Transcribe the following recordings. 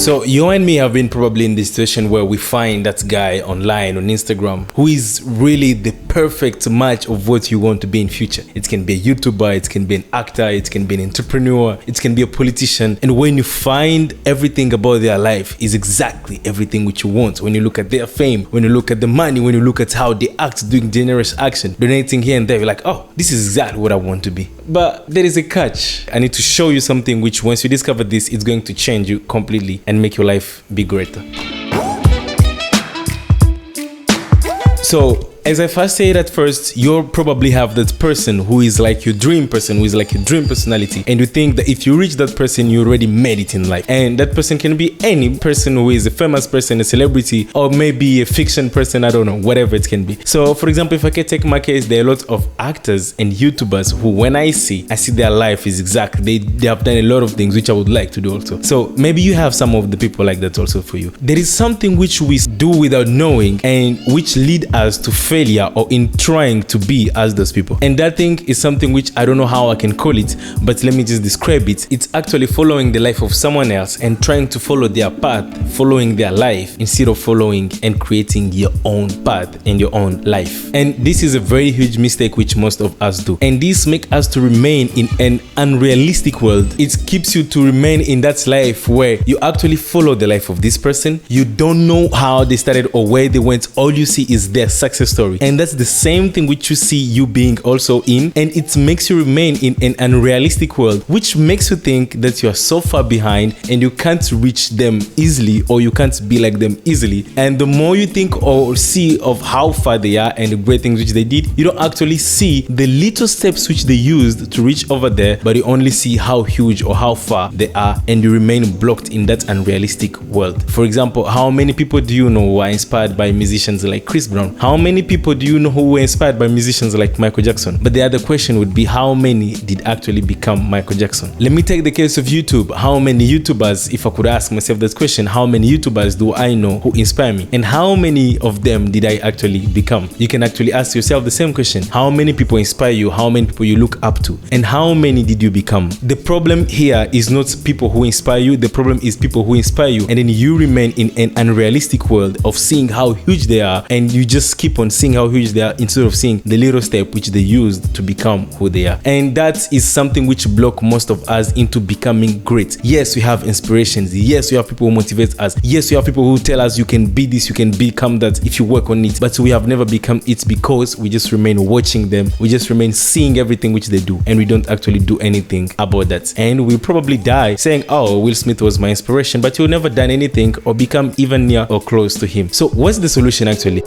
So you and me have been probably in this situation where we find that guy online on Instagram who is really the perfect match of what you want to be in future. It can be a YouTuber, it can be an actor, it can be an entrepreneur, it can be a politician. And when you find everything about their life is exactly everything which you want, when you look at their fame, when you look at the money, when you look at how they act, doing generous action, donating here and there, you're like, oh, this is exactly what I want to be. But there is a catch. I need to show you something which once you discover this, it's going to change you completely and make your life be greater. So, as I first said at first, you'll probably have that person who is like your dream person, who is like your dream personality. And you think that if you reach that person, you already made it in life. And that person can be any person who is a famous person, a celebrity, or maybe a fiction person, I don't know, whatever it can be. So, for example, if I can take my case, there are a lot of actors and YouTubers who, when I see their life is exactly, they have done a lot of things which I would like to do also. So, maybe you have some of the people like that also for you. There is something which we do without knowing and which lead us to failure or in trying to be as those people. And that thing is something which I don't know how I can call it, but let me just describe it. It's actually following the life of someone else and trying to follow their path, following their life instead of following and creating your own path in your own life. And this is a very huge mistake which most of us do. And this makes us to remain in an unrealistic world. It keeps you to remain in that life where you actually follow the life of this person. You don't know how they started or where they went. All you see is their success story. And that's the same thing which you see you being also in, and it makes you remain in an unrealistic world, which makes you think that you are so far behind and you can't reach them easily or you can't be like them easily. And the more you think or see of how far they are and the great things which they did, you don't actually see the little steps which they used to reach over there, but you only see how huge or how far they are, and you remain blocked in that unrealistic world. For example, how many people do you know who are inspired by musicians like Chris Brown? How many people do you know who were inspired by musicians like Michael Jackson? But the other question would be, how many did actually become Michael Jackson? Let me take the case of YouTube. How many YouTubers, if I could ask myself that question, how many YouTubers do I know who inspire me? And how many of them did I actually become? You can actually ask yourself the same question. How many people inspire you? How many people you look up to? And how many did you become? The problem here is not people who inspire you. The problem is people who inspire you. And then you remain in an unrealistic world of seeing how huge they are, and you just keep on seeing how huge they are instead of seeing the little step which they used to become who they are. And that is something which block most of us into becoming great. Yes, we have inspirations. Yes, we have people who motivate us. Yes, we have people who tell us you can be this, you can become that if you work on it. But we have never become it because we just remain watching them. We just remain seeing everything which they do, and we don't actually do anything about that. And we'll probably die saying, oh, Will Smith was my inspiration, but you'll never done anything or become even near or close to him. So what's the solution actually?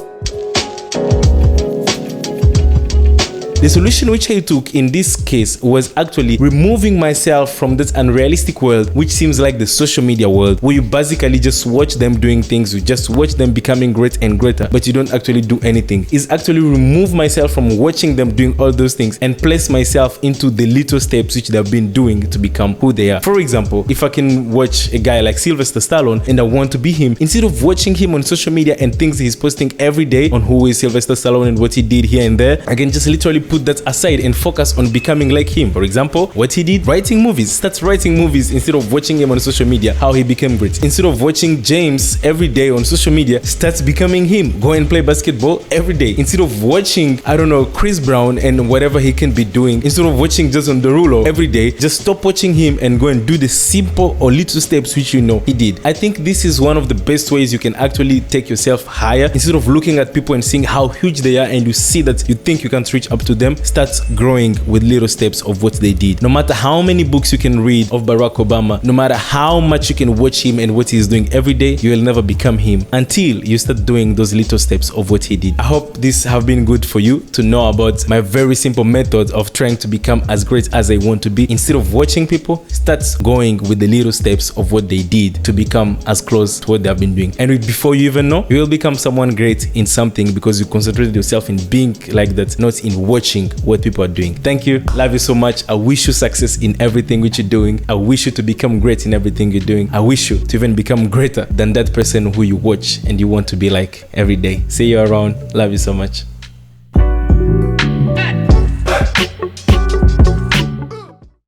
The solution which I took in this case was actually removing myself from that unrealistic world, which seems like the social media world, where you basically just watch them doing things, you just watch them becoming great and greater, but you don't actually do anything. Is actually remove myself from watching them doing all those things and place myself into the little steps which they've been doing to become who they are. For example, if I can watch a guy like Sylvester Stallone and I want to be him, instead of watching him on social media and things he's posting every day on who is Sylvester Stallone and what he did here and there, I can just literally put that aside and focus on becoming like him. For example, what he did, writing movies. Start writing movies instead of watching him on social media, how he became great. Instead of watching James every day on social media, start becoming him. Go and play basketball every day. Instead of watching, I don't know, Chris Brown and whatever he can be doing, instead of watching Jason Derulo every day, just stop watching him and go and do the simple or little steps which you know he did. I think this is one of the best ways you can actually take yourself higher. Instead of looking at people and seeing how huge they are and you see that you think you can't reach up to them, start growing with little steps of what they did. No matter how many books you can read of Barack Obama, no matter how much you can watch him and what he's doing every day, you will never become him until you start doing those little steps of what he did. I hope this have been good for you to know about my very simple method of trying to become as great as I want to be. Instead of watching people, start going with the little steps of what they did to become as close to what they have been doing. And before you even know, you will become someone great in something because you concentrated yourself in being like that, not in watching what people are doing. Thank you. Love you so much. I wish you success in everything which you're doing. I wish you to become great in everything you're doing. I wish you to even become greater than that person who you watch and you want to be like every day. See you around. Love you so much.